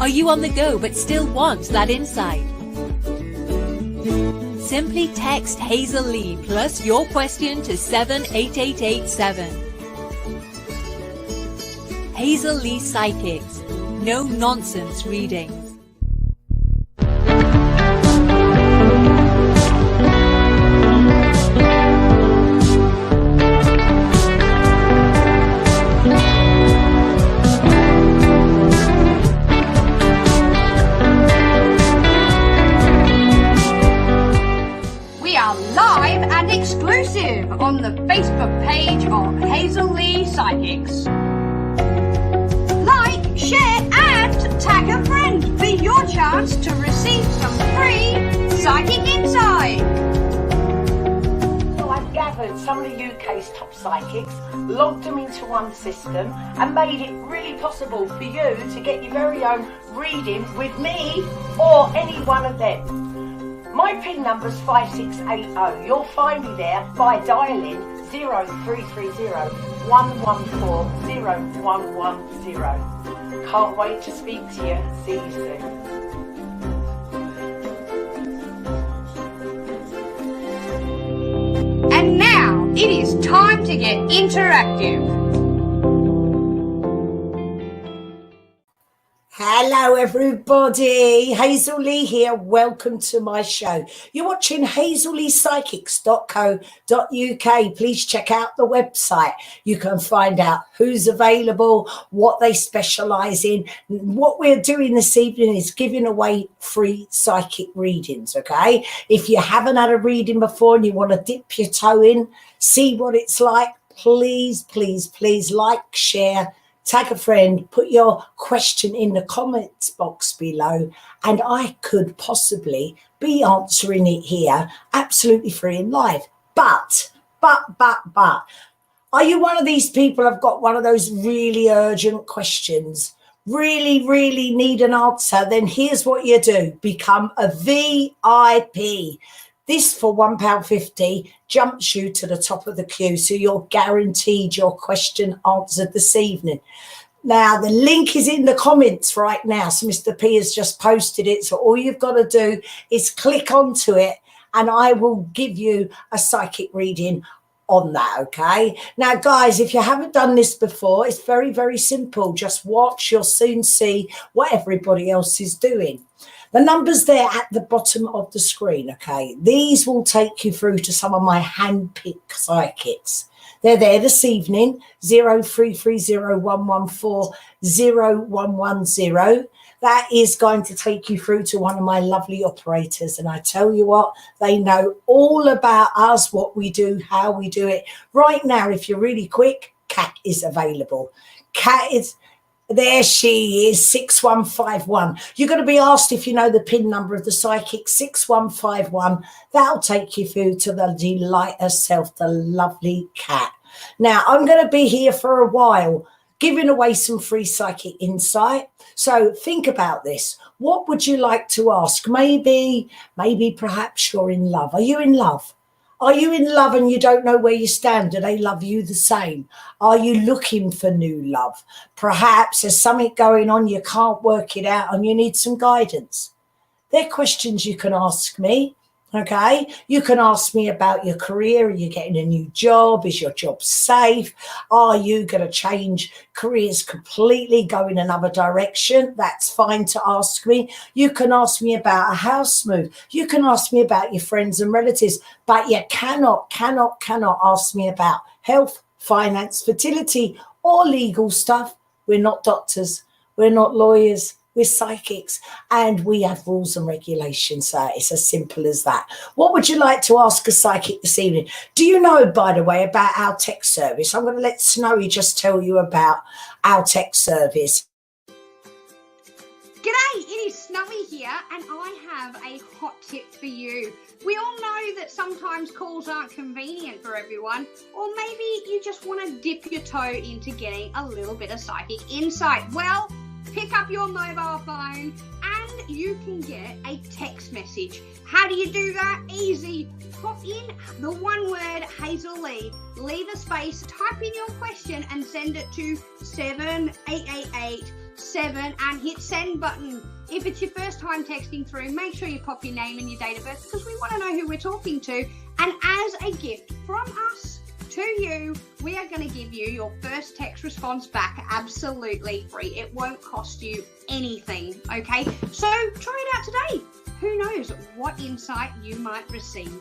Are you on the go but still want that insight? Simply text Hazel Lee plus your question to 78887. Hazel Lee Psychics. No nonsense readings. On the Facebook page of Hazel Lee Psychics. Like, share and tag a friend for your chance to receive some free psychic insight. So I've gathered some of the UK's top psychics, logged them into one system and made it really possible for you to get your very own reading with me or any one of them. My PIN number's 5680. You'll find me there by dialing 0330 114 0110. Can't wait to speak to you. See you soon. And now it is time to get interactive. Hello everybody, Hazel Lee here. Welcome to my show. You're watching hazelleepsychics.co.uk. Please check out the website. You can find out who's available, what they specialise in. What we're doing this evening is giving away free psychic readings, okay? If you haven't had a reading before and you want to dip your toe in, see what it's like, please, please, please like, share, tag a friend, put your question in the comments box below, and I could possibly be answering it here absolutely free and live. But, are you one of these people who've got one of those really urgent questions, really need an answer? Then here's what you do. Become a VIP. This, for £1.50, jumps you to the top of the queue, so you're guaranteed your question answered this evening. Now, the link is in the comments right now, so Mr. P has just posted it, so all you've got to do is click onto it, and I will give you a psychic reading on that, okay? Now, guys, if you haven't done this before, it's very, very simple. Just watch, you'll soon see what everybody else is doing. The number's there at the bottom of the screen, okay? These will take you through to some of my hand-picked psychics. They're there this evening, 0330-114-0110. That is going to take you through to one of my lovely operators. And I tell you what, they know all about us, what we do, how we do it. Right now, if you're really quick, Kat is available. Kat is... There she is, 6151. You're going to be asked if you know the PIN number of the psychic, 6151. That'll take you through to the delight herself, the lovely Kat. Now, I'm going to be here for a while, giving away some free psychic insight. So think about this. What would you like to ask? Maybe perhaps you're in love. Are you in love? Are you in love and you don't know where you stand? Do they love you the same? Are you looking for new love? Perhaps there's something going on, you can't work it out and you need some guidance. They're questions you can ask me, okay? You can ask me about your career. Are you getting a new job? Is your job safe? Are you going to change careers completely, go in another direction? That's fine to ask me. You can ask me about a house move. You can ask me about your friends and relatives, but you cannot ask me about health, finance, fertility, or legal stuff. We're not doctors. We're not lawyers. We're psychics, and we have rules and regulations, so it's as simple as that. What would you like to ask a psychic this evening? Do you know, by the way, about our tech service? I'm going to let Snowy just tell you about our tech service. G'day, it is Snowy here, and I have a hot tip for you. We all know that sometimes calls aren't convenient for everyone, or maybe you just want to dip your toe into getting a little bit of psychic insight. Well, pick up your mobile phone and you can get a text message. How do you do that? Easy. Pop in the one word Hazel Lee, leave a space, type in your question and send it to 78887 and hit send button. If it's your first time texting through, make sure you pop your name and your date of birth because we want to know who we're talking to. And as a gift from us to you, we are going to give you your first text response back absolutely free. It won't cost you anything, okay? So try it out today. Who knows what insight you might receive.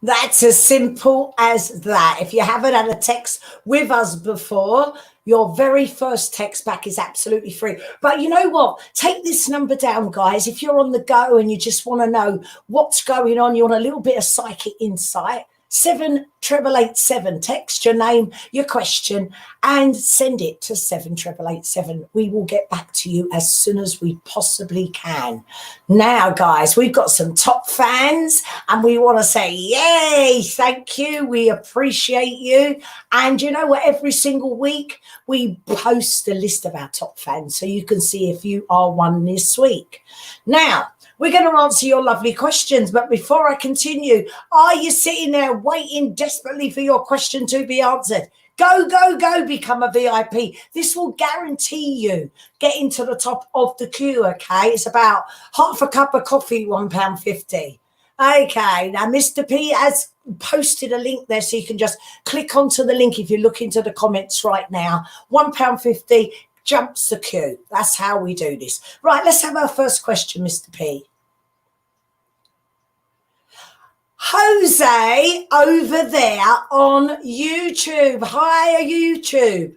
That's as simple as that. If you haven't had a text with us before, your very first text back is absolutely free. But you know what? Take this number down, guys. If you're on the go and you just want to know what's going on, you want a little bit of psychic insight, 78887. Text your name, your question, and send it to 78887. We will get back to you as soon as we possibly can. Now, guys, we've got some top fans, and we want to say, yay, thank you. We appreciate you. And you know what? Every single week, we post a list of our top fans so you can see if you are one this week. Now, we're going to answer your lovely questions. But before I continue, are you sitting there waiting desperately for your question to be answered? Go, go, go, become a VIP. This will guarantee you getting to the top of the queue, okay? It's about half a cup of coffee, £1.50. Okay, now Mr. P has posted a link there so you can just click onto the link if you look into the comments right now. £1.50. Jumps the queue. That's how we do this. Right, let's have our first question, Mr. P. Jose over there on YouTube. Hi, YouTube.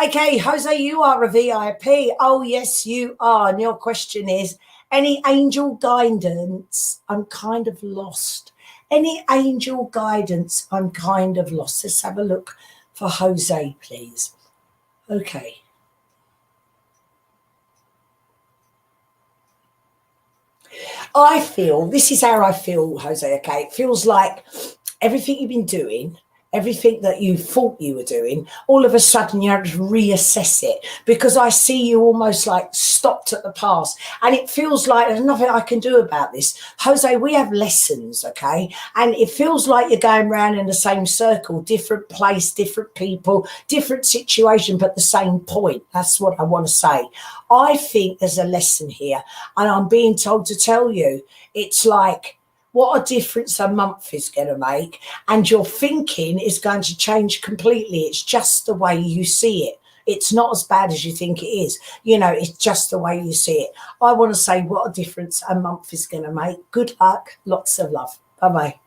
Okay, Jose, you are a VIP. Oh, yes, you are. And your question is, any angel guidance? I'm kind of lost. Any angel guidance? I'm kind of lost. Let's have a look for Jose, please. Okay. I feel, this is how I feel, Jose, okay? It feels like everything you've been doing, everything that you thought you were doing, all of a sudden you have to reassess it because I see you almost like stopped at the past. And it feels like there's nothing I can do about this. Jose, we have lessons, okay? And it feels like you're going around in the same circle, different place, different people, different situation, but the same point. That's what I want to say. I think there's a lesson here. And I'm being told to tell you, it's like, what a difference a month is going to make. And your thinking is going to change completely. It's just the way you see it. It's not as bad as you think it is. You know, it's just the way you see it. I want to say what a difference a month is going to make. Good luck. Lots of love. Bye-bye.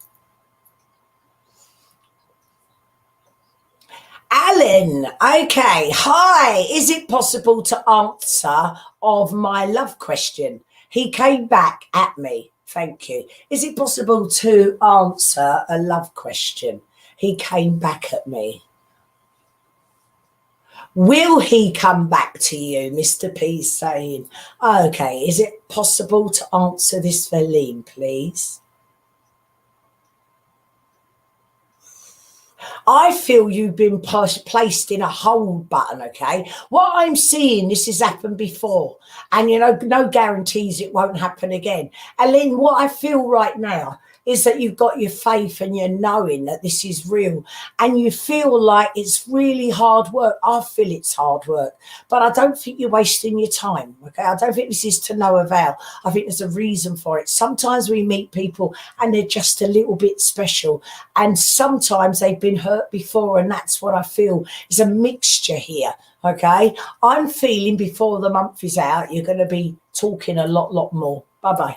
Alan, okay. Hi. Is it possible to answer of my love question? He came back at me. Thank you. Is it possible to answer a love question? He came back at me. Will he come back to you? Mr. P's saying, okay, is it possible to answer this for Lean, please? I feel you've been placed in a hold button, okay? What I'm seeing, this has happened before. And, you know, no guarantees it won't happen again. Aline, what I feel right now is that you've got your faith and you're knowing that this is real. And you feel like it's really hard work. I feel it's hard work. But I don't think you're wasting your time, okay? I don't think this is to no avail. I think there's a reason for it. Sometimes we meet people and they're just a little bit special. And sometimes they've been hurt before, and that's what I feel. It's a mixture here, okay? I'm feeling before the month is out, you're going to be talking a lot more. Bye-bye.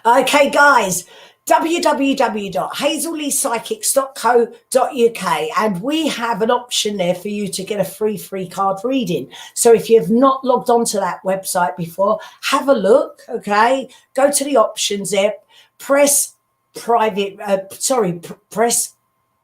Okay, guys, www.hazelleepsychics.co.uk, and we have an option there for you to get a free card reading. So if you've not logged onto that website before, have a look, okay? Go to the options there, press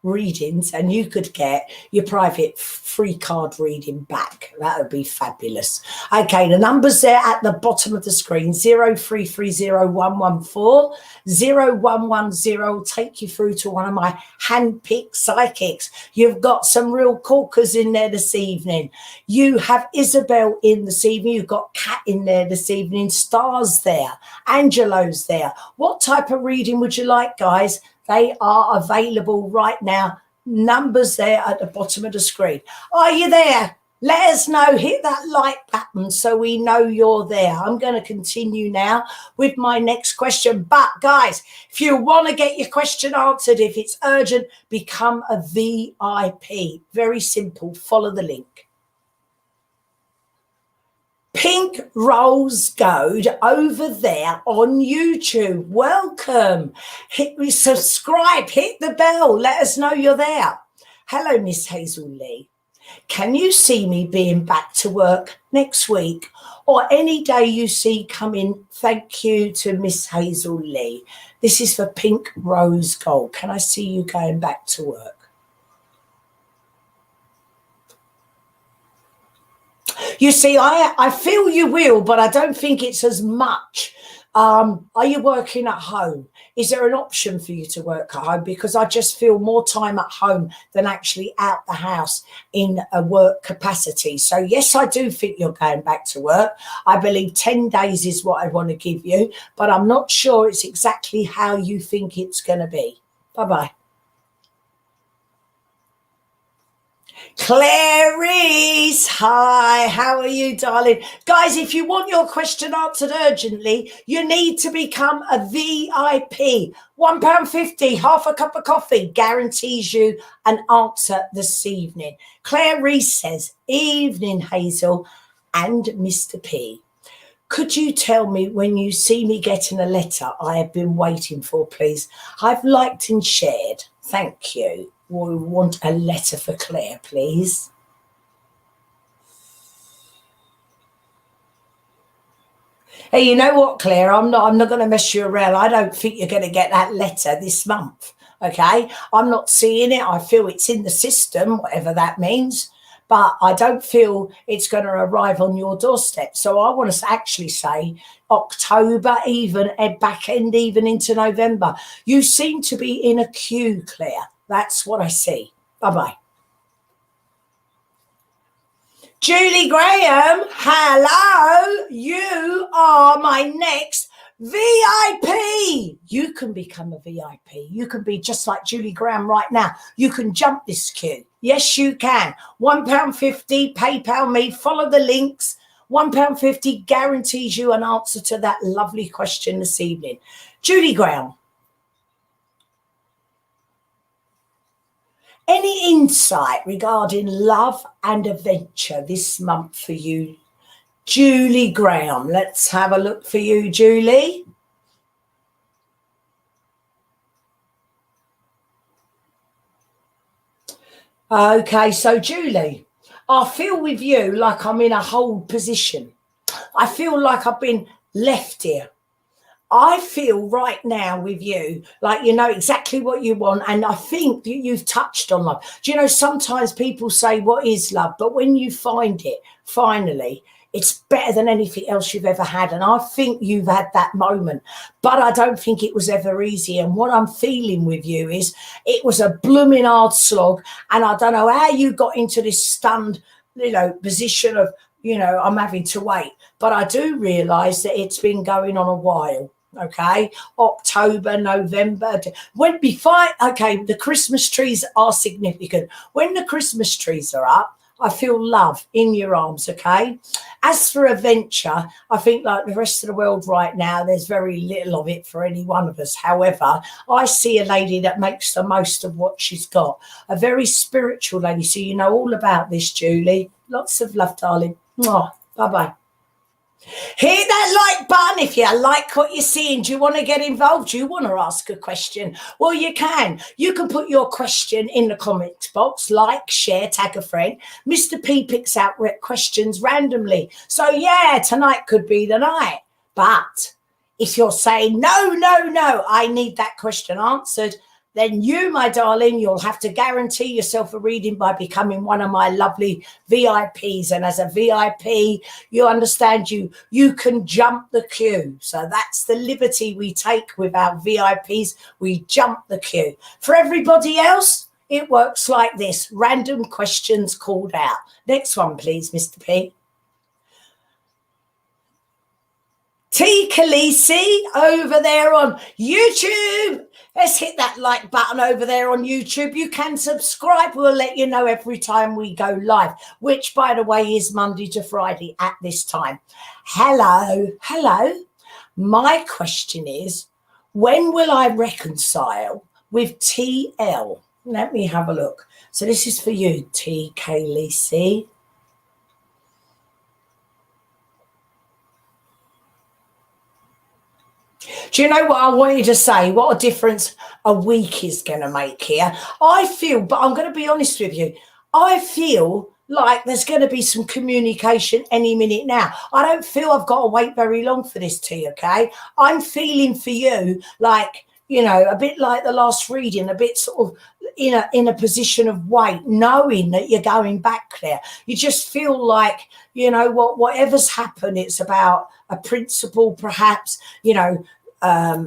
readings, and you could get your private free card reading back. That would be fabulous. Okay, the numbers there at the bottom of the screen, 0330 0110 will take you through to one of my hand-picked psychics. You've got some real corkers in there this evening. You have Isabel in this evening. You've got Kat in there this evening. Star's there. Angelo's there. What type of reading would you like, guys? They are available right now. Numbers there at the bottom of the screen. Are you there? Let us know. Hit that like button so we know you're there. I'm going to continue now with my next question. But, guys, if you want to get your question answered, if it's urgent, become a VIP. Very simple. Follow the link. Pink Rose Gold over there on YouTube. Welcome. Subscribe, hit the bell. Let us know you're there. Hello, Miss Hazel Lee. Can you see me being back to work next week or any day you see coming? Thank you to Miss Hazel Lee. This is for Pink Rose Gold. Can I see you going back to work? You see, I feel you will, but I don't think it's as much. Are you working at home? Is there an option for you to work at home? Because I just feel more time at home than actually out the house in a work capacity. So, yes, I do think you're going back to work. I believe 10 days is what I want to give you, but I'm not sure it's exactly how you think it's going to be. Bye-bye. Clarice, hi, how are you, darling? Guys, if you want your question answered urgently, you need to become a VIP. £1.50, half a cup of coffee guarantees you an answer this evening. Clarice says, evening, Hazel and Mr. P. Could you tell me when you see me getting a letter I have been waiting for, please? I've liked and shared. Thank you. We want a letter for Claire, please. Hey, you know what, Claire? I'm not going to mess you around. I don't think you're going to get that letter this month. Okay, I'm not seeing it. I feel it's in the system, whatever that means, but I don't feel it's going to arrive on your doorstep. So I want to actually say October, even back end, even into November. You seem to be in a queue, Claire. That's what I see. Bye-bye. Julie Graham, hello. You are my next VIP. You can become a VIP. You can be just like Julie Graham right now. You can jump this queue. Yes, you can. £1.50, PayPal me. Follow the links. £1.50 guarantees you an answer to that lovely question this evening. Julie Graham. Any insight regarding love and adventure this month for you, Julie Graham? Let's have a look for you, Julie. Okay, so Julie, I feel with you like I'm in a hold position. I feel like I've been left here. I feel right now with you like you know exactly what you want, and I think you've touched on love. Do you know, sometimes people say, what is love? But when you find it, finally, it's better than anything else you've ever had. And I think you've had that moment, but I don't think it was ever easy. And what I'm feeling with you is it was a blooming hard slog, and I don't know how you got into this stunned, position of, I'm having to wait. But I do realise that it's been going on a while. Okay, October, November. The Christmas trees are significant. When the Christmas trees are up, I feel love in your arms. Okay, as for adventure, I think like the rest of the world right now, there's very little of it for any one of us. However, I see a lady that makes the most of what she's got, a very spiritual lady. So you know all about this, Julie. Lots of love, darling. Bye bye. Hit that like button if you like what you're seeing. Do you want to get involved? Do you want to ask a question? Well, you can. You can put your question in the comments box, like, share, tag a friend. Mr. P picks out questions randomly. So, yeah, tonight could be the night. But if you're saying, no, I need that question answered, then you, my darling, you'll have to guarantee yourself a reading by becoming one of my lovely VIPs. And as a VIP, you understand you can jump the queue. So that's the liberty we take with our VIPs. We jump the queue. For everybody else, it works like this. Random questions called out. Next one, please, Mr. P. T. Khaleesi over there on YouTube. Let's hit that like button over there on YouTube. You can subscribe. We'll let you know every time we go live, which, by the way, is Monday to Friday at this time. Hello. My question is, when will I reconcile with TL? Let me have a look. So this is for you, T. Khaleesi. Do you know what I wanted to say? What a difference a week is going to make here. I feel, but I'm going to be honest with you, I feel like there's going to be some communication any minute now. I don't feel I've got to wait very long for this tea, okay? I'm feeling for you like, you know, a bit like the last reading, a bit sort of in a position of weight, knowing that you're going back there. You just feel like, you know, whatever's happened, it's about a principle, perhaps, you know,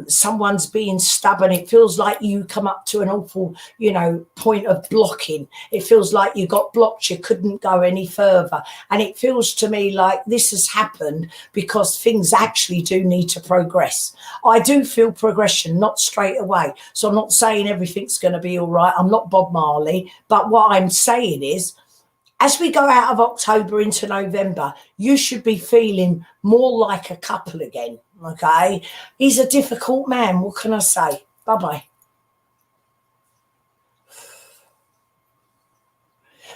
someone's being stubborn. It feels like you come up to an awful, you know, point of blocking. It feels like you got blocked. You couldn't go any further. And it feels to me like this has happened because things actually do need to progress. I do feel progression, not straight away. So I'm not saying everything's going to be all right. I'm not Bob Marley. But what I'm saying is, as we go out of October into November, you should be feeling more like a couple again, okay? He's a difficult man. What can I say? Bye-bye.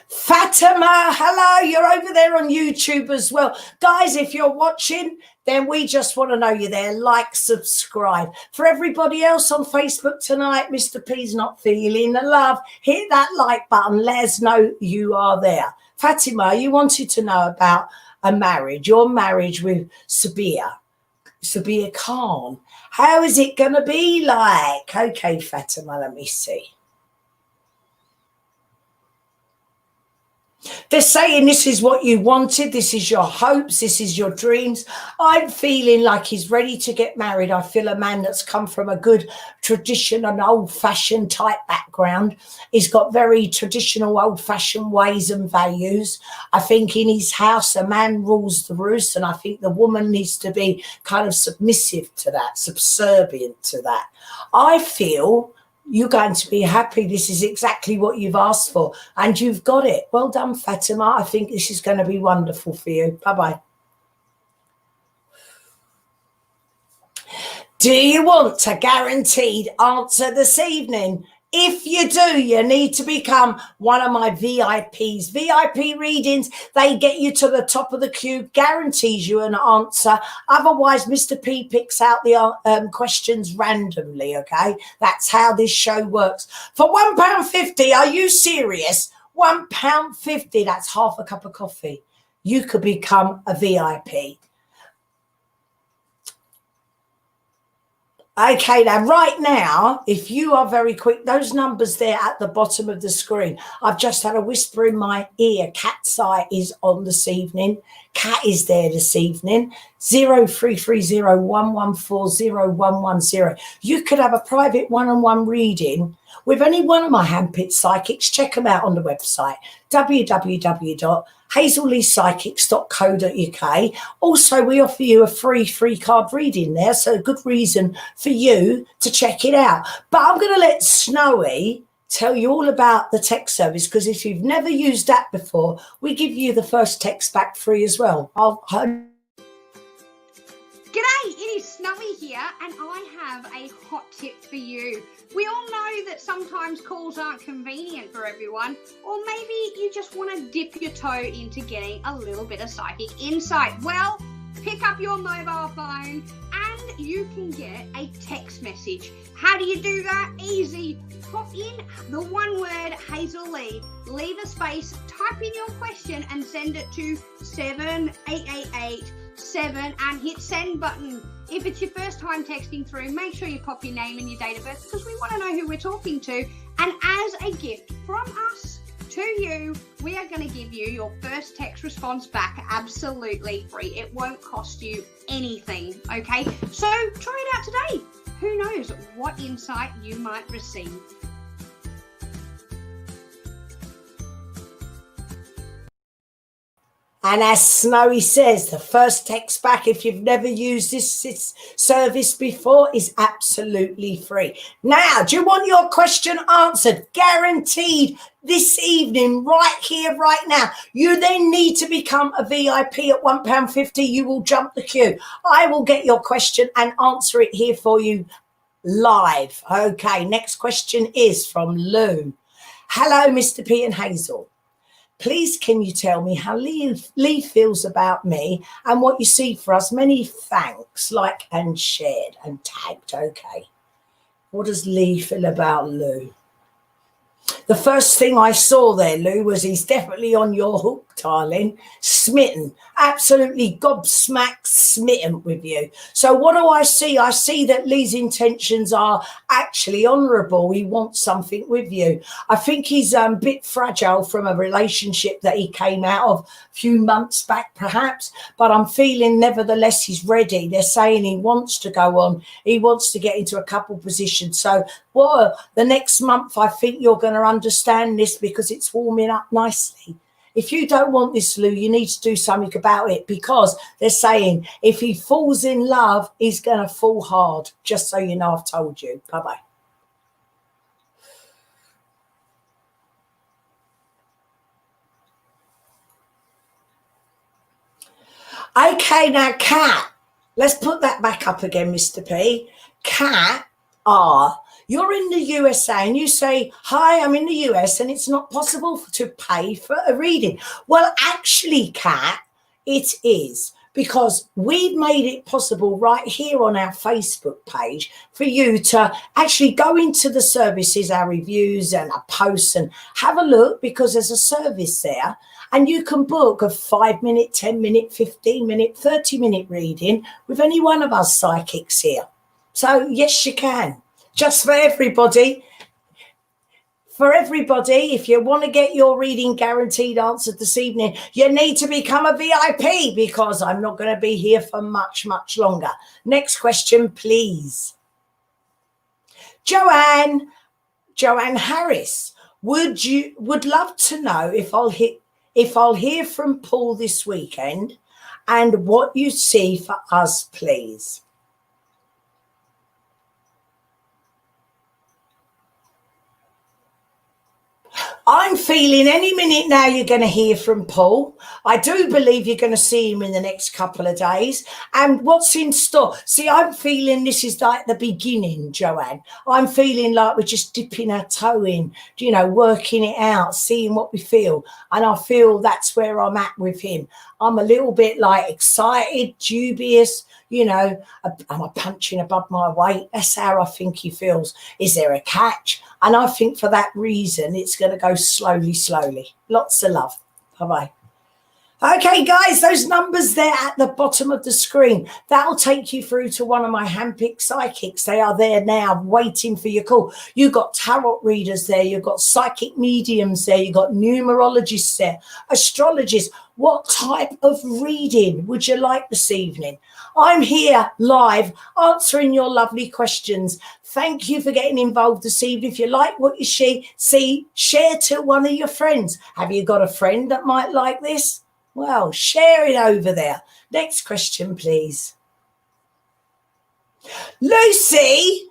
Fatima, hello. You're over there on YouTube as well. Guys, if you're watching, then we just want to know you're there. Like, subscribe. For everybody else on Facebook tonight, Mr. P's not feeling the love. Hit that like button. Let us know you are there. Fatima, you wanted to know about a marriage, your marriage with Sabir Khan. How is it going to be like? Okay, Fatima, let me see. They're saying this is what you wanted. This is your hopes. This is your dreams. I'm feeling like he's ready to get married. I feel a man that's come from a good tradition and old-fashioned type background. He's got very traditional old-fashioned ways and values. I think in his house, a man rules the roost, and I think the woman needs to be kind of submissive to that, subservient to that. I feel you're going to be happy. This is exactly what you've asked for, and you've got it. Well done, Fatima. I think this is going to be wonderful for you. Bye-bye. Do you want a guaranteed answer this evening? If you do, you need to become one of my VIPs. VIP readings, they get you to the top of the queue, guarantees you an answer. Otherwise, Mr. P picks out the questions randomly, okay? That's how this show works. For £1.50, are you serious? £1.50, that's half a cup of coffee. You could become a VIP. Okay, now, right now, if you are very quick, those numbers there at the bottom of the screen, I've just had a whisper in my ear. Cat's Eye is on this evening. Cat is there this evening. 0330114010. You could have a private one-on-one reading with any one of my handpicked psychics. Check them out on the website, www.hazelleepsychics.co.uk. Also, we offer you a free card reading there, so a good reason for you to check it out. But I'm going to let Snowy tell you all about the text service, because if you've never used that before, we give you the first text back free as well. G'day, it is Snowy here, and I have a hot tip for you. We all know that sometimes calls aren't convenient for everyone, or maybe you just want to dip your toe into getting a little bit of psychic insight. Well, pick up your mobile phone and you can get a text message. How do you do that? Easy. Pop in the one word Hazel Lee, leave a space, type in your question and send it to 7888 7 and hit send button. If it's your first time texting through, make sure you pop your name and your date of birth because we want to know who we're talking to. And as a gift from us to you, we are going to give you your first text response back absolutely free. It won't cost you anything, okay? So try it out today. Who knows what insight you might receive. And as Snowy says, the first text back, if you've never used this service before, is absolutely free. Now, do you want your question answered? Guaranteed this evening, right here, right now. You then need to become a VIP at £1.50. You will jump the queue. I will get your question and answer it here for you live. Okay, next question is from Lou. Hello, Mr. P and Hazel. Please, can you tell me how Lee feels about me and what you see for us? Many thanks, like and shared and tagged. Okay. What does Lee feel about Lou? The first thing I saw there, Lou, was he's definitely on your hook, darling. Smitten, absolutely gobsmacked, smitten with you. So what do I see? I see that Lee's intentions are actually honourable. He wants something with you. I think he's a bit fragile from a relationship that he came out of a few months back, perhaps. But I'm feeling, nevertheless, he's ready. They're saying he wants to go on. He wants to get into a couple position. So the next month, I think you're going to understand this because it's warming up nicely. If you don't want this, Lou, you need to do something about it because they're saying if he falls in love, he's going to fall hard. Just so you know, I've told you. Bye-bye. Okay, now, Kat. Let's put that back up again, Mr. P. Kat, you're in the USA and you say, hi, I'm in the US and it's not possible to pay for a reading. Well, actually, Kat, it is because we've made it possible right here on our Facebook page for you to actually go into the services, our reviews and our posts and have a look because there's a service there and you can book a 5-minute, 10-minute, 15-minute, 30-minute reading with any one of us psychics here. So, yes, you can. Just for everybody. For everybody, if you want to get your reading guaranteed answered this evening, you need to become a VIP because I'm not going to be here for much, much longer. Next question, please. Joanne Harris, would love to know if I'll hear from Paul this weekend and what you see for us, please. I'm feeling any minute now you're going to hear from Paul. I do believe you're going to see him in the next couple of days. And what's in store? See, I'm feeling this is like the beginning, Joanne. I'm feeling like we're just dipping our toe in, working it out, seeing what we feel. And I feel that's where I'm at with him. I'm a little bit like excited, dubious. Am I punching above my weight? That's how I think he feels. Is there a catch? And I think for that reason, it's going to go slowly, slowly. Lots of love. Bye-bye. Okay, guys, those numbers there at the bottom of the screen, that'll take you through to one of my handpicked psychics. They are there now waiting for your call. You've got tarot readers there. You've got psychic mediums there. You've got numerologists there, astrologists. What type of reading would you like this evening? I'm here live answering your lovely questions. Thank you for getting involved this evening. If you like what you see, share to one of your friends. Have you got a friend that might like this? Well, share it over there. Next question, please. Lucy,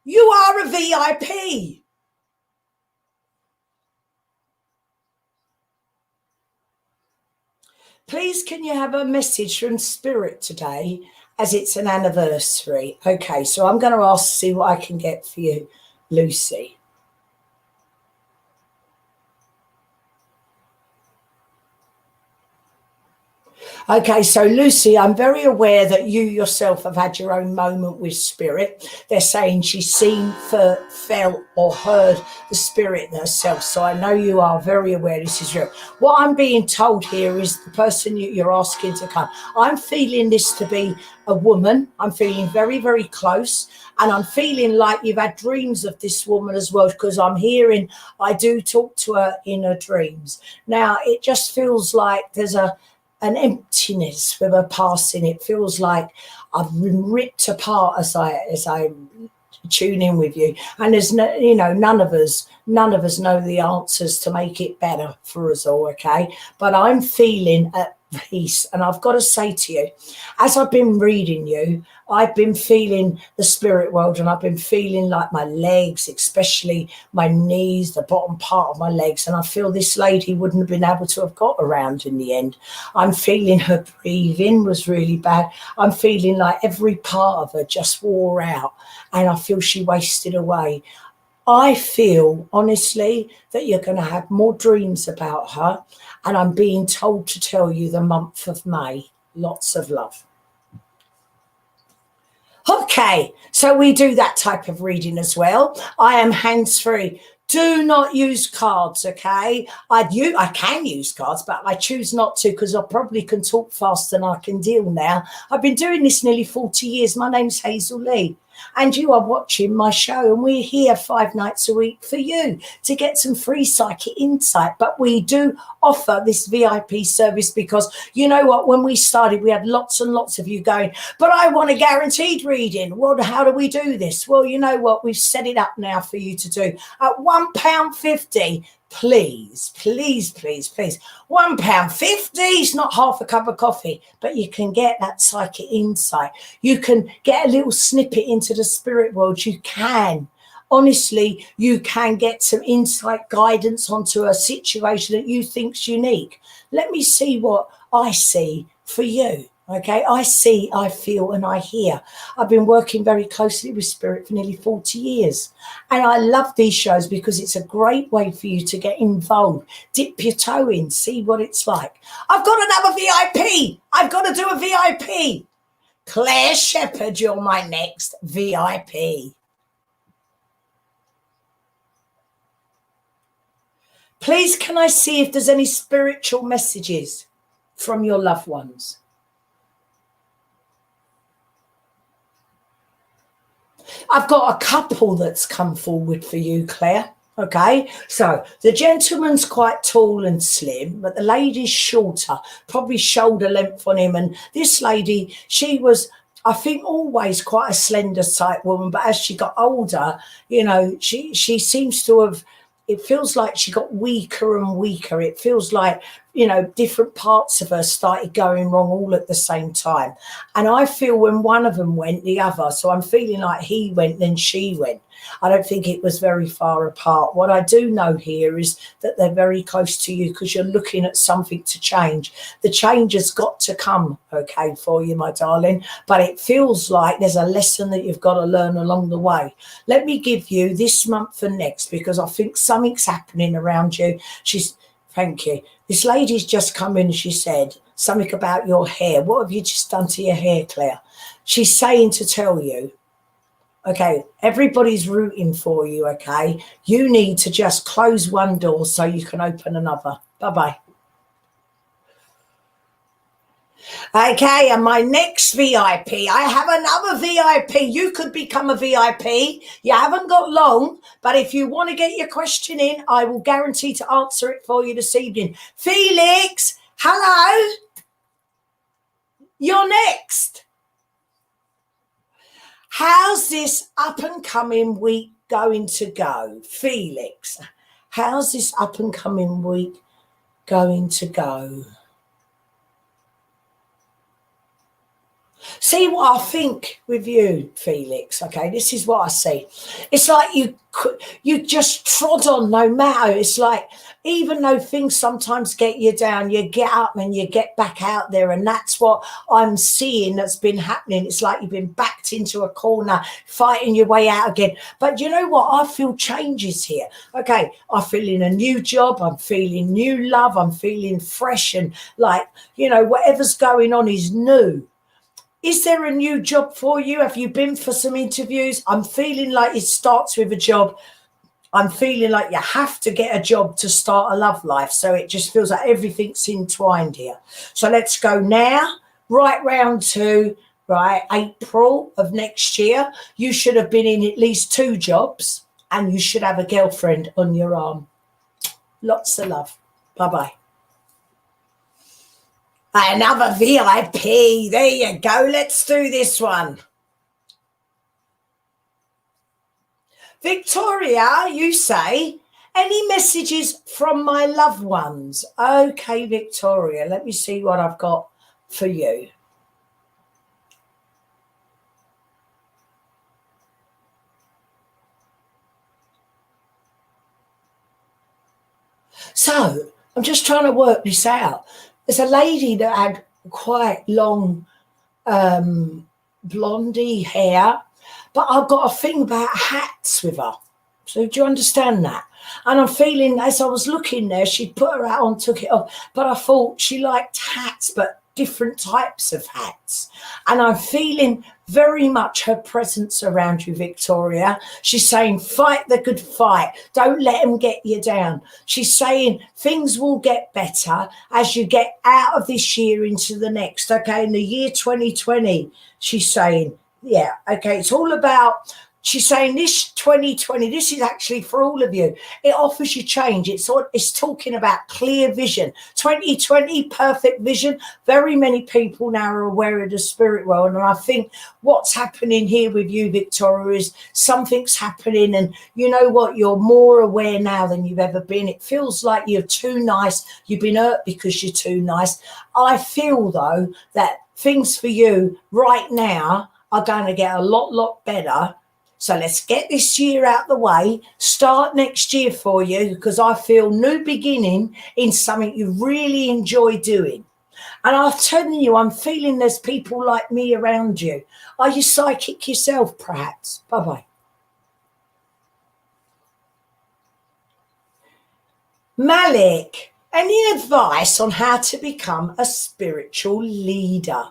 you are a VIP. Please, can you have a message from Spirit today as it's an anniversary? Okay, so I'm going to ask to see what I can get for you, Lucy. Okay, so Lucy, I'm very aware that you yourself have had your own moment with spirit. They're saying she's seen, felt, or heard the spirit herself. So I know you are very aware this is real. What I'm being told here is the person you're asking to come. I'm feeling this to be a woman. I'm feeling very, very close. And I'm feeling like you've had dreams of this woman as well, because I'm hearing I do talk to her in her dreams. Now, it just feels like there's an emptiness with her passing. It feels like I've been ripped apart as I tune in with you. And there's no, none of us know the answers to make it better for us all, okay? But I'm feeling at peace. And I've got to say to you, as I've been reading you, I've been feeling the spirit world, and I've been feeling like my legs, especially my knees, the bottom part of my legs. And I feel this lady wouldn't have been able to have got around in the end. I'm feeling her breathing was really bad. I'm feeling like every part of her just wore out, and I feel she wasted away. I feel, honestly, that you're going to have more dreams about her. And I'm being told to tell you the month of May. Lots of love. Okay, so we do that type of reading as well. I am hands-free. Do not use cards, okay? I can use cards, but I choose not to, because I probably can talk fast and I can deal now. I've been doing this nearly 40 years. My name's Hazel Lee, and you are watching my show, and we're here 5 nights a week for you to get some free psychic insight. But we do offer this VIP service because, you know what, when we started, we had lots and lots of you going, but I want a guaranteed reading. Well, how do we do this? Well, you know what, we've set it up now for you to do at £1.50. Please, please, please, please. £1.50 is not half a cup of coffee, but you can get that psychic insight. You can get a little snippet into the spirit world. You can. Honestly, you can get some insight, guidance onto a situation that you think's unique. Let me see what I see for you. Okay, I see, I feel, and I hear. I've been working very closely with spirit for nearly 40 years. And I love these shows because it's a great way for you to get involved. Dip your toe in, see what it's like. I've got another VIP. I've got to do a VIP. Claire Shepherd, you're my next VIP. Please, can I see if there's any spiritual messages from your loved ones? I've got a couple that's come forward for you, Claire. Okay, so the gentleman's quite tall and slim, but the lady's shorter, probably shoulder length on him. And this lady, she was, I think, always quite a slender type woman, but as she got older, she seems to have, it feels like she got weaker and weaker. It feels like, different parts of her started going wrong all at the same time. And I feel when one of them went, the other. So I'm feeling like he went, then she went. I don't think it was very far apart. What I do know here is that they're very close to you because you're looking at something to change. The change has got to come, okay, for you, my darling. But it feels like there's a lesson that you've got to learn along the way. Let me give you this month and next, because I think something's happening around you. Thank you. This lady's just come in and she said something about your hair. What have you just done to your hair, Claire? She's saying to tell you, okay, everybody's rooting for you, okay? You need to just close one door so you can open another. Bye-bye. Okay, and my next VIP, I have another VIP. You could become a VIP. You haven't got long, but if you want to get your question in, I will guarantee to answer it for you this evening. Felix, hello. You're next. How's this up and coming week going to go? Felix, how's this up and coming week going to go? See what I think with you, Felix. Okay, this is what I see. It's like you just trod on no matter. It's like even though things sometimes get you down, you get up and you get back out there, and that's what I'm seeing that's been happening. It's like you've been backed into a corner, fighting your way out again. But you know what? I feel changes here. Okay, I'm feeling a new job. I'm feeling new love. I'm feeling fresh and like whatever's going on is new. Is there a new job for you? Have you been for some interviews? I'm feeling like it starts with a job. I'm feeling like you have to get a job to start a love life. So it just feels like everything's entwined here. So let's go now, right round to April of next year. You should have been in at least 2 jobs and you should have a girlfriend on your arm. Lots of love. Bye-bye. Another VIP. There you go. Let's do this one. Victoria, you say, any messages from my loved ones? Okay, Victoria, let me see what I've got for you. So I'm just trying to work this out. There's a lady that had quite long blondie hair, but I've got a thing about hats with her. So do you understand that? And I'm feeling, as I was looking there, she put her hat on, took it off, but I thought she liked hats, but different types of hats. And I'm feeling very much her presence around you, Victoria. She's saying, fight the good fight. Don't let them get you down. She's saying things will get better as you get out of this year into the next. Okay, in the year 2020, she's saying, yeah, okay, it's all about... She's saying this 2020, this is actually for all of you. It offers you change. It's talking about clear vision. 2020, perfect vision. Very many people now are aware of the spirit world. And I think what's happening here with you, Victoria, is something's happening. And you know what? You're more aware now than you've ever been. It feels like you're too nice. You've been hurt because you're too nice. I feel, though, that things for you right now are going to get a lot better. So let's get this year out the way, start next year for you, because I feel new beginning in something you really enjoy doing. And I'm telling you, I'm feeling there's people like me around you. Are you psychic yourself, perhaps? Bye-bye. Malik, any advice on how to become a spiritual leader?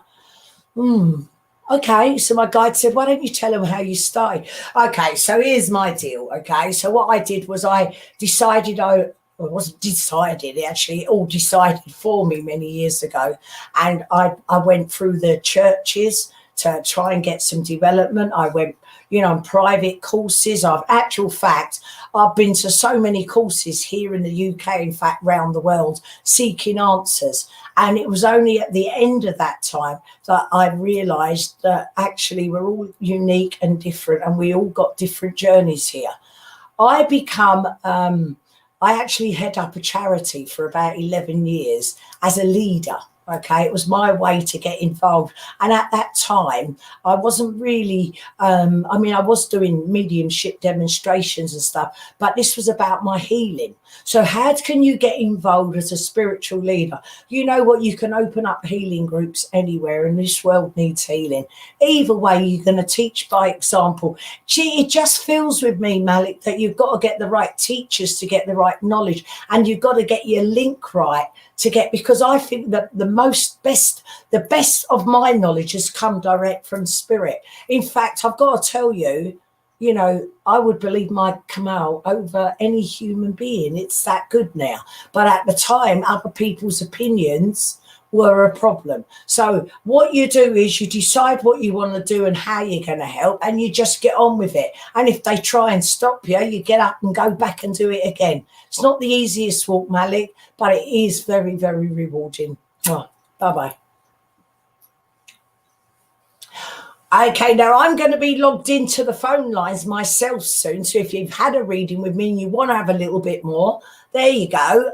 Okay, so my guide said, why don't you tell them how you started? Okay, so here's my deal, okay? So what I did was I decided it wasn't decided, it all decided for me many years ago. And I went through the churches to try and get some development. I went, on private courses. I've been to so many courses here in the UK, in fact, around the world, seeking answers. And it was only at the end of that time that I realised that actually we're all unique and different, and we all got different journeys here. I actually head up a charity for about 11 years as a leader. Okay, it was my way to get involved. And at that time, I wasn't really, I was doing mediumship demonstrations and stuff, but this was about my healing. So how can you get involved as a spiritual leader? You know what? You can open up healing groups anywhere, and this world needs healing. Either way, you're going to teach by example. Gee, it just feels with me, Malik, that you've got to get the right teachers to get the right knowledge, and you've got to get your link right because I think that the best of my knowledge has come direct from spirit. In fact, I've got to tell you, I would believe my Kamal over any human being. It's that good now. But at the time, other people's opinions were a problem. So what you do is you decide what you want to do and how you're going to help, and you just get on with it. And if they try and stop you, you get up and go back and do it again. It's not the easiest walk, Malik, but it is very, very rewarding. Oh, bye-bye. Okay, now I'm going to be logged into the phone lines myself soon. So if you've had a reading with me and you want to have a little bit more, there you go.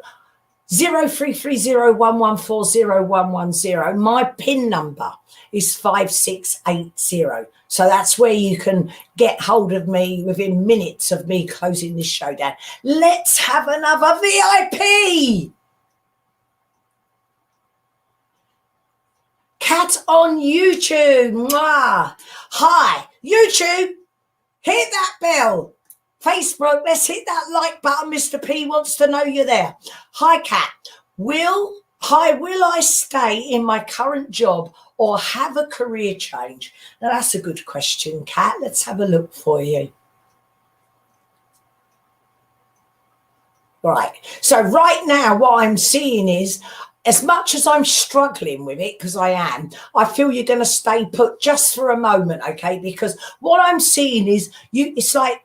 033011401110. My PIN number is 5680. So that's where you can get hold of me within minutes of me closing this show down. Let's have another VIP. Cat on YouTube. Mwah. Hi, YouTube. Hit that bell. Facebook, let's hit that like button. Mr. P wants to know you're there. Hi, Cat. Will I stay in my current job or have a career change? Now, that's a good question, Cat. Let's have a look for you. Right. So right now, what I'm seeing is, as much as I'm struggling with it, because I am, I feel you're going to stay put just for a moment, okay? Because what I'm seeing is it's like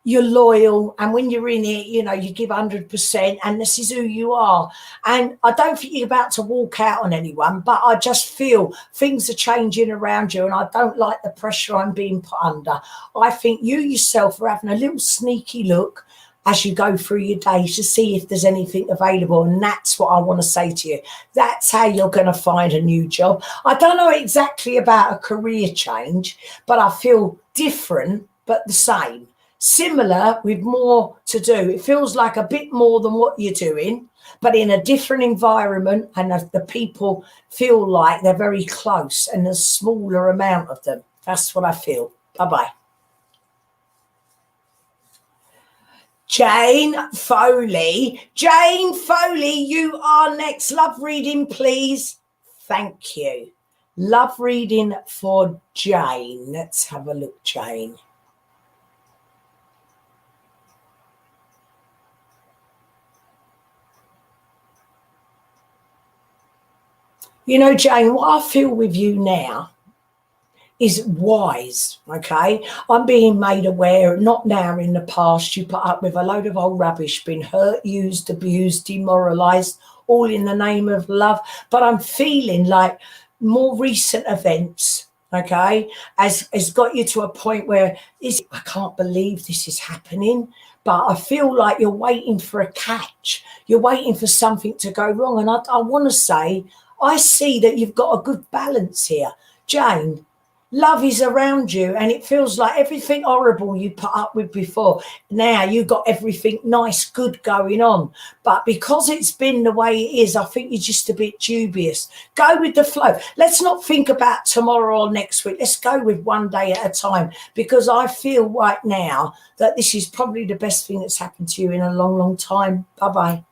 you're loyal, and when you're in it, you know, you give 100%, and this is who you are. And I don't think you're about to walk out on anyone, but I just feel things are changing around you, and I don't like the pressure I'm being put under. I think you yourself are having a little sneaky look as you go through your day to see if there's anything available. And that's what I want to say to you. That's how you're going to find a new job. I don't know exactly about a career change, but I feel different, but the same. Similar with more to do. It feels like a bit more than what you're doing, but in a different environment, and the people feel like they're very close and a smaller amount of them. That's what I feel. Bye-bye. Jane Foley. Jane Foley, you are next. Love reading, please. Thank you. Love reading for Jane. Let's have a look, Jane. You know, Jane, what I feel with you now is wise, okay? I'm being made aware, not now, in the past, you put up with a load of old rubbish, been hurt, used, abused, demoralised, all in the name of love. But I'm feeling like more recent events, okay, has got you to a point where I can't believe this is happening. But I feel like you're waiting for a catch. You're waiting for something to go wrong. And I want to say, I see that you've got a good balance here. Jane, love is around you, and it feels like everything horrible you put up with before, now you've got everything nice, good going on. But because it's been the way it is, I think you're just a bit dubious. Go with the flow. Let's not think about tomorrow or next week. Let's go with one day at a time, because I feel right now that this is probably the best thing that's happened to you in a long, long time. Bye-bye.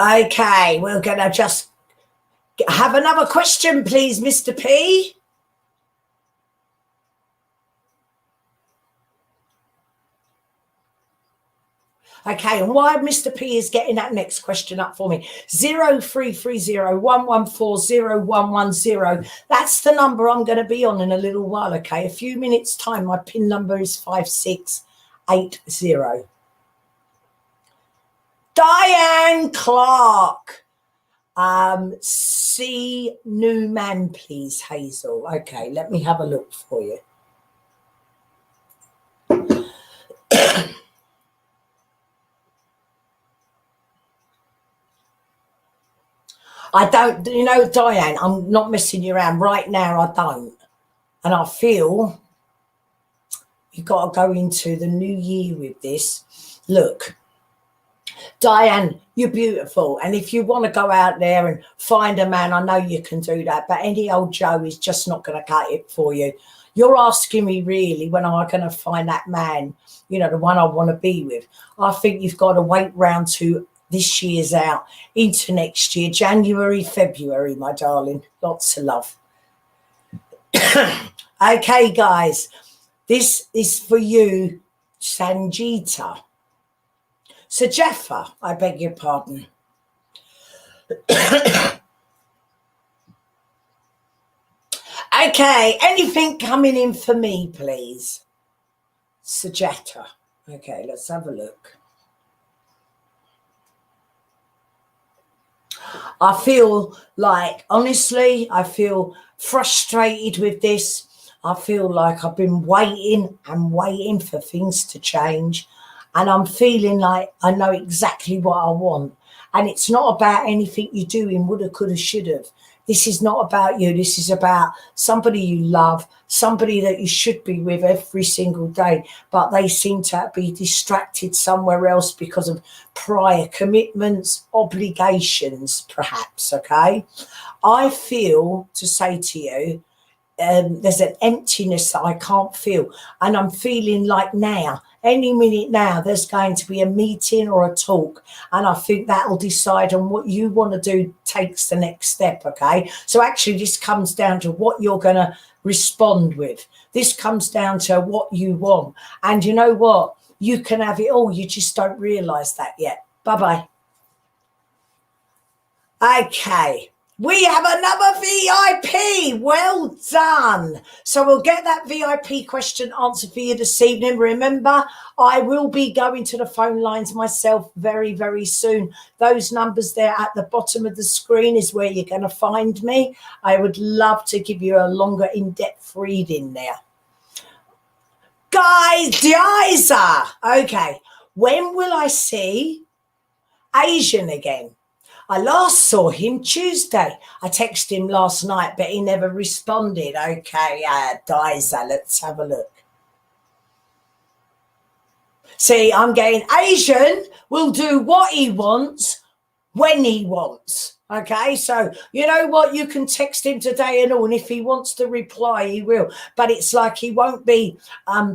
Okay, we're going to just have another question, please, Mr. P. Okay, and while Mr. P is getting that next question up for me, 033011401110. That's the number I'm going to be on in a little while, okay? A few minutes' time. My PIN number is 5680. Diane Clark. C. Newman, please, Hazel. Okay, let me have a look for you. I don't, you know, Diane, I'm not messing you around. Right now, I don't. And I feel you've got to go into the new year with this. Look, Diane, you're beautiful. And if you want to go out there and find a man, I know you can do that. But any old Joe is just not going to cut it for you. You're asking me, really, when am I going to find that man, you know, the one I want to be with? I think you've got to wait round to this year's out into next year, January, February, my darling. Lots of love. Okay, guys, this is for you, Sanjita. Sajaffa, I beg your pardon. Okay, anything coming in for me, please? Sajata. Okay, let's have a look. I feel like, honestly, I feel frustrated with this. I feel like I've been waiting and waiting for things to change. And I'm feeling like I know exactly what I want. And it's not about anything you do in woulda, coulda, shoulda. This is not about you. This is about somebody you love, somebody that you should be with every single day, but they seem to be distracted somewhere else because of prior commitments, obligations, perhaps, okay? I feel, to say to you, there's an emptiness that I can't feel. And I'm feeling like now, any minute now, there's going to be a meeting or a talk. And I think that'll decide on what you want to do takes the next step, okay? So actually, this comes down to what you're going to respond with. This comes down to what you want. And you know what? You can have it all. You just don't realise that yet. Bye-bye. Okay. We have another VIP. Well done. So we'll get that VIP question answered for you this evening. Remember, I will be going to the phone lines myself very, very soon. Those numbers there at the bottom of the screen is where you're going to find me. I would love to give you a longer in-depth reading there. Guys, Diza. Okay. When will I see Asian again? I last saw him Tuesday. I texted him last night, but he never responded. Okay, Diza, let's have a look. See, I'm getting Asian will do what he wants when he wants. Okay, so you know what? You can text him today and all, and if he wants to reply, he will. But it's like he won't be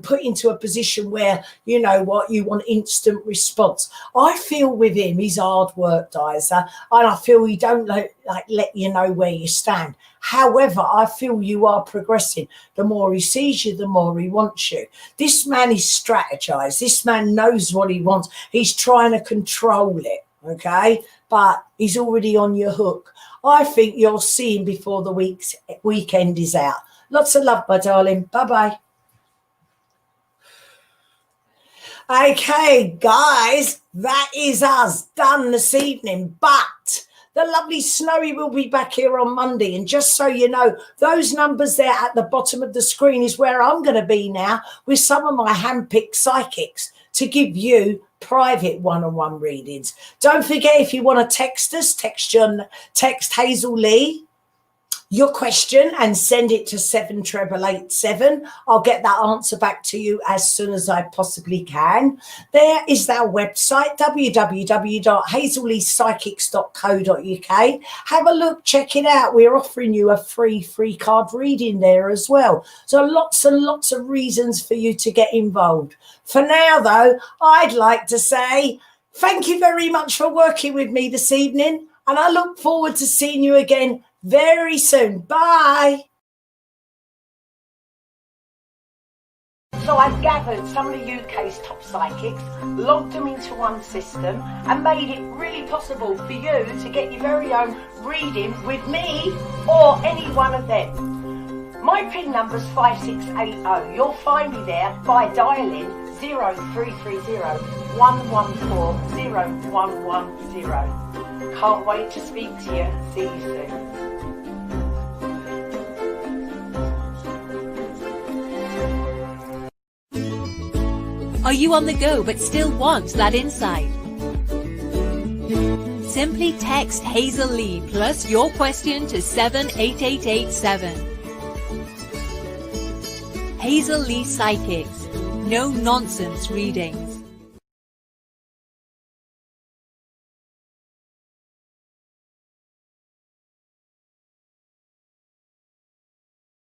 put into a position where, you know what, you want instant response. I feel with him, he's hard work, Diza, and I feel he don't let you know where you stand. However, I feel you are progressing. The more he sees you, the more he wants you. This man is strategized. This man knows what he wants. He's trying to control it. Okay, but he's already on your hook. I think you'll see him before the weekend is out. Lots of love, my darling. Bye-bye. Okay, guys, that is us done this evening. But the lovely Snowy will be back here on Monday. And just so you know, those numbers there at the bottom of the screen is where I'm going to be now with some of my handpicked psychics to give you private one-on-one readings. Don't forget, if you want to text us, text Hazel Lee your question and send it to 78887. I'll get that answer back to you as soon as I possibly can. There is our website, www.hazelleepsychics.co.uk. Have a look, check it out. We're offering you a free card reading there as well. So lots and lots of reasons for you to get involved. For now, though, I'd like to say thank you very much for working with me this evening, and I look forward to seeing you again very soon. Bye. So I've gathered some of the UK's top psychics, logged them into one system, and made it really possible for you to get your very own reading with me or any one of them. My PIN number's 5680. You'll find me there by dialing 0330 114 0110. Can't wait to speak to you. See you soon. Are you on the go but still want that insight? Simply text Hazel Lee plus your question to 78887. Hazel Lee Psychics. No nonsense reading.